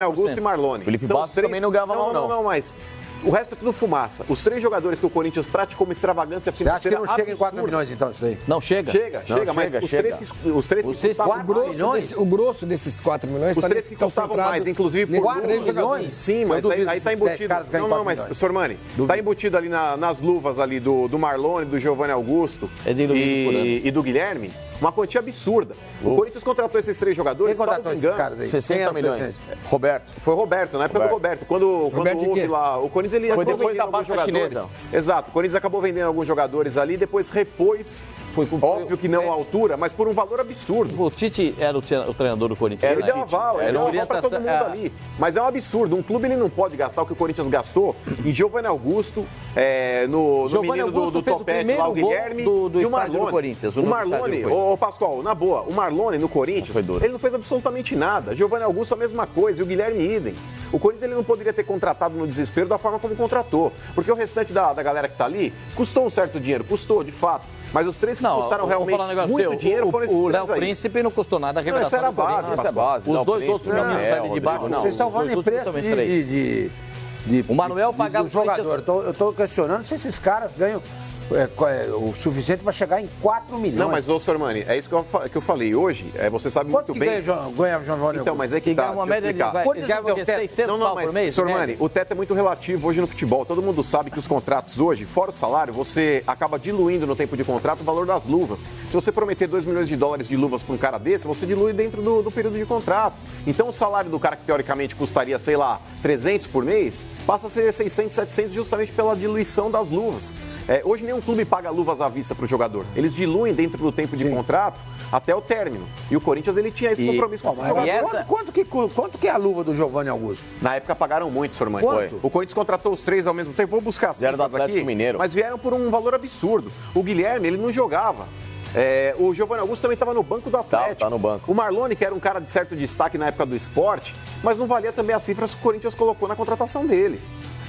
Augusto e Marlone. Felipe Bastos também não ganhava mal, não, mas o resto é tudo fumaça. Os 3 jogadores que o Corinthians praticou uma extravagância financeira. Você acha que não chega em 4 milhões, então, isso daí? Não, chega. Chega, mas os três que custavam mais. O grosso desses 4 milhões os 3 que custavam mais, inclusive por 4 milhões? Sim, mas aí tá embutido. Não, mas, Sormani, tá embutido ali nas luvas ali do Marlone, do Giovanni Augusto e do Guilherme, uma quantia absurda. O Corinthians contratou esses 3 jogadores. Quem contratou esses caras aí? 60 milhões. Roberto. Foi Roberto, na época do Roberto. Quando houve lá, o Corinthians ele foi acabou depois vendendo da alguns baixa jogadores. Chinesa. Exato, o Corinthians acabou vendendo alguns jogadores ali, depois repôs. Óbvio que não à altura, mas por um valor absurdo. O Tite era o treinador do Corinthians. Ele deu aval para todo mundo ali. Mas é um absurdo. Um clube ele não pode gastar o que o Corinthians gastou em Giovanni Augusto, no menino do Topete, lá, o Guilherme do e o Marlone. Do Corinthians, o Marlone, Pascoal, na boa, o Marlone no Corinthians, ele não fez absolutamente nada. Giovanni Augusto a mesma coisa e o Guilherme idem. O Corinthians ele não poderia ter contratado no desespero da forma como contratou. Porque o restante da galera que tá ali custou um certo dinheiro, custou, de fato. Mas os 3 que custaram realmente muito dinheiro foram esses 3 aí. O Léo Príncipe não custou nada a revelação. Isso era base. Essa é base. Os 2 outros meninos ali de baixo, não. Vocês estão falando em preço o Manuel pagava o jogador. Eu estou questionando se esses caras ganham o suficiente para chegar em 4 milhões. Não, mas, ô, Sormani, é isso que eu falei. Hoje, você sabe muito bem... Quanto ganha o Giovanni? Então, mas é que tá, uma média de... Quanto ganha o 600 pau por mês? Sormani, o teto é muito relativo hoje no futebol. Todo mundo sabe que os contratos hoje, fora o salário, você acaba diluindo no tempo de contrato o valor das luvas. Se você prometer 2 milhões de dólares de luvas para um cara desse, você dilui dentro do período de contrato. Então, o salário do cara que teoricamente custaria, sei lá, 300 por mês, passa a ser 600, 700 justamente pela diluição das luvas. Hoje nenhum clube paga luvas à vista para o jogador. Eles diluem dentro do tempo de contrato até o término. E o Corinthians ele tinha esse compromisso com esse jogador. Quanto que é a luva do Giovanni Augusto? Na época pagaram muito, Sormani. O Corinthians contratou os 3 ao mesmo tempo. Vou buscar as cifras aqui, Mineiro. mas vieram por um valor absurdo. O Guilherme, ele não jogava. O Giovanni Augusto também estava no banco do Atlético. Tá no banco. O Marlone, que era um cara de certo destaque na época do esporte, mas não valia também as cifras que o Corinthians colocou na contratação dele.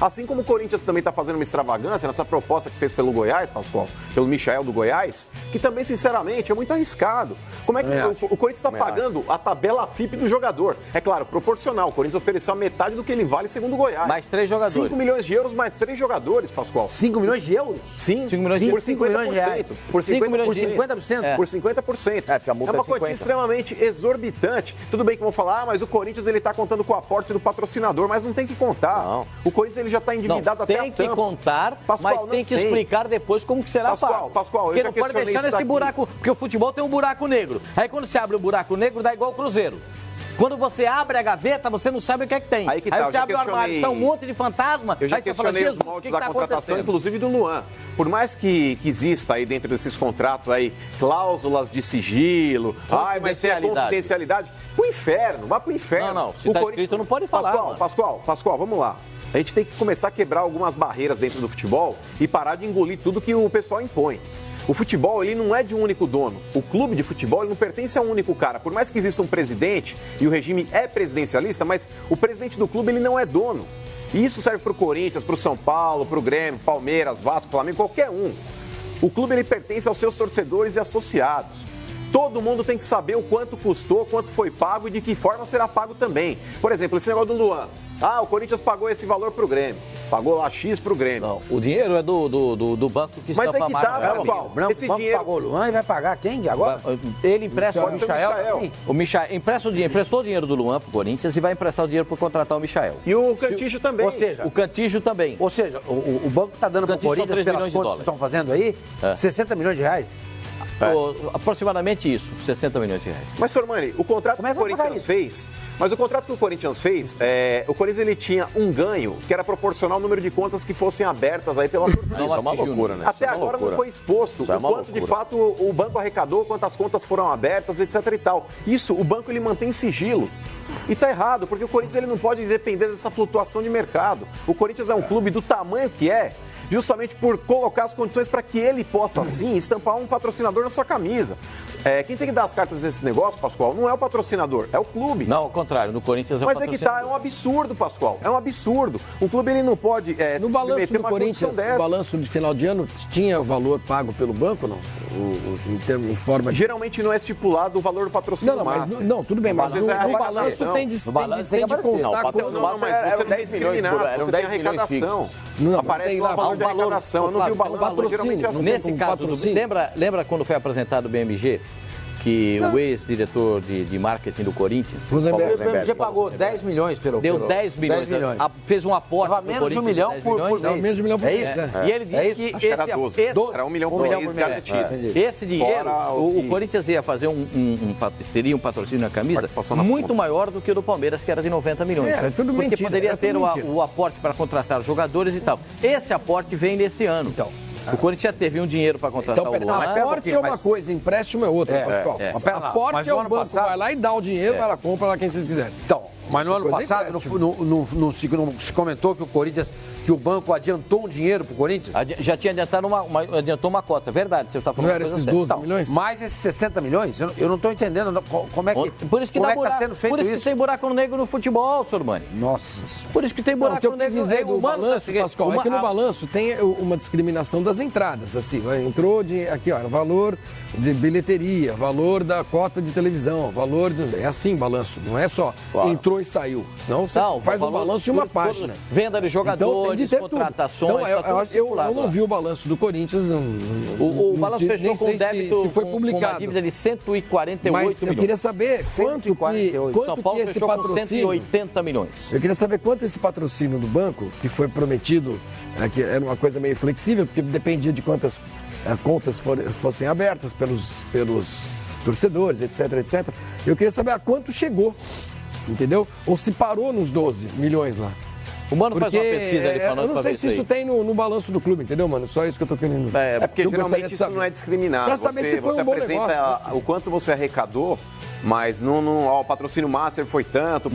Assim como o Corinthians também está fazendo uma extravagância nessa proposta que fez pelo Goiás, Pascoal, pelo Michael do Goiás, que também, sinceramente, é muito arriscado. Como é que o Corinthians está pagando a tabela FIP do jogador? É claro, proporcional. O Corinthians ofereceu a metade do que ele vale segundo o Goiás. Mais 3 jogadores. 5 milhões de euros mais 3 jogadores, Pascoal. 5 milhões de euros? Sim. 5 milhões de por 50%. Milhões de reais. Por 50%. Por 50%? Por 50%. Porque a multa é uma é 50. quantia extremamente exorbitante. Tudo bem que vão falar, mas o Corinthians ele está contando com o aporte do patrocinador, mas não tem que contar. Não. O Corinthians ele já está endividado até tem que contar, Pascoal, mas tem que explicar depois como que será pago. Pascoal, porque não pode deixar nesse buraco, porque o futebol tem um buraco negro. Aí quando você abre o buraco negro, dá igual o Cruzeiro. Quando você abre a gaveta, você não sabe o que é que tem. Aí você abre o armário, tá um monte de fantasma. Eu já aí você fala, questionei os moldes da contratação, inclusive do Luan. Por mais que exista aí dentro desses contratos aí cláusulas de sigilo, mas é confidencialidade, pro inferno, vá pro inferno. Não, se tá escrito não pode falar. Pascoal, vamos lá. A gente tem que começar a quebrar algumas barreiras dentro do futebol e parar de engolir tudo que o pessoal impõe. O futebol, ele não é de um único dono. O clube de futebol, ele não pertence a um único cara. Por mais que exista um presidente, e o regime é presidencialista, mas o presidente do clube, ele não é dono. E isso serve para o Corinthians, para o São Paulo, para o Grêmio, Palmeiras, Vasco, Flamengo, qualquer um. O clube, ele pertence aos seus torcedores e associados. Todo mundo tem que saber o quanto custou, quanto foi pago e de que forma será pago também. Por exemplo, esse negócio do Luan. O Corinthians pagou esse valor pro Grêmio. Pagou lá X pro Grêmio. Não, o dinheiro é do banco que está Mas é que tá, Pascoal. Esse dinheiro pagou o Luan e vai pagar quem agora? Ele empresta o Michael. O Michael emprestou o dinheiro do Luan pro Corinthians e vai emprestar o dinheiro para contratar o Michael. E o Cantígio também. Ou seja, o Cantígio também. Ou seja, o banco está dando pro Corinthians pelas contas que estão fazendo aí, 60 milhões de reais. Aproximadamente isso, 60 milhões de reais. Mas, Sormani, o contrato que o Corinthians fez... Mas o contrato que o Corinthians fez, o Corinthians ele tinha um ganho que era proporcional ao número de contas que fossem abertas aí pela torcida. Isso é uma loucura, né? Até agora não foi exposto o quanto de fato o banco arrecadou, quantas contas foram abertas, etc e tal. Isso, o banco ele mantém sigilo. E tá errado, porque o Corinthians ele não pode depender dessa flutuação de mercado. O Corinthians é um clube do tamanho que é. justamente por colocar as condições para que ele possa, sim, estampar um patrocinador na sua camisa. Quem tem que dar as cartas desse negócio, Pascoal, não é o patrocinador, é o clube. Não, ao contrário, no Corinthians é o patrocinador. Mas é que tá, é um absurdo, Pascoal, é um absurdo. O clube ele não pode no balanço do Corinthians, no balanço de final de ano, tinha o valor pago pelo banco, não? Em forma de... Geralmente não é estipulado o valor do patrocínio máximo. Não, tudo bem, mas no balanço tem de constar quanto... Era 10 milhões por ano, eram 10 milhões fixos. Não, aparece lá o valor de arrecadação, eu não vi o valor, geralmente assim. Nesse caso, lembra quando foi apresentado o BMG? Que o ex-diretor de marketing do Corinthians... O BMG pagou 10 milhões pelo... Deu 10 milhões. Fez um aporte pro Corinthians. Menos de 1 milhão por mês. Menos de 1 milhão por mês. E ele disse que era 12. Era 1 milhão por mês garantido. Esse dinheiro, o Corinthians ia fazer teria um patrocínio na camisa muito maior do que o do Palmeiras, que era de 90 milhões. Era tudo mentira. Porque poderia ter o aporte para contratar jogadores e tal. Esse aporte vem nesse ano. Então... O Corinthians já teve um dinheiro para contratar o Luan. Aporte é uma coisa, empréstimo é outra, Pascoal. Aporte é o banco, vai lá e dá o dinheiro, vai lá, compra lá quem vocês quiserem. Então, mas no ano passado não se comentou que o Corinthians, que o banco adiantou um dinheiro pro Corinthians? Já tinha adiantado adiantou uma cota, verdade. Você tá falando. Não era esses 12 milhões? Mais esses 60 milhões? Eu não estou entendendo como é que por isso que tá sendo feito isso. Por isso que tem buraco negro no futebol, Sormani. Nossa. Por isso que tem buraco negro no balanço, Pascoal, é que no balanço tem uma discriminação das entradas, assim, entrou aqui, ó, valor de bilheteria, valor da cota de televisão, é assim balanço, não é só entrou e saiu, senão você faz o balanço de uma página. Venda de jogadores, contratações, eu não vi o balanço do Corinthians. O balanço fechou com débito, se foi publicado. Com uma dívida de 148 milhões. Eu queria saber quanto que esse patrocínio... 180 milhões. Eu queria saber quanto esse patrocínio do banco, que foi prometido, que era uma coisa meio flexível, porque dependia de quantas contas fossem abertas pelos torcedores, etc. Eu queria saber a quanto chegou, entendeu? Ou se parou nos 12 milhões lá. O Mano faz uma pesquisa ali falando. Eu não sei se isso tem no balanço do clube, entendeu, Mano? Só isso que eu tô querendo. Porque geralmente isso não é discriminado. Pra saber se foi um bom apresenta negócio, o quanto você arrecadou, mas o patrocínio master foi tanto,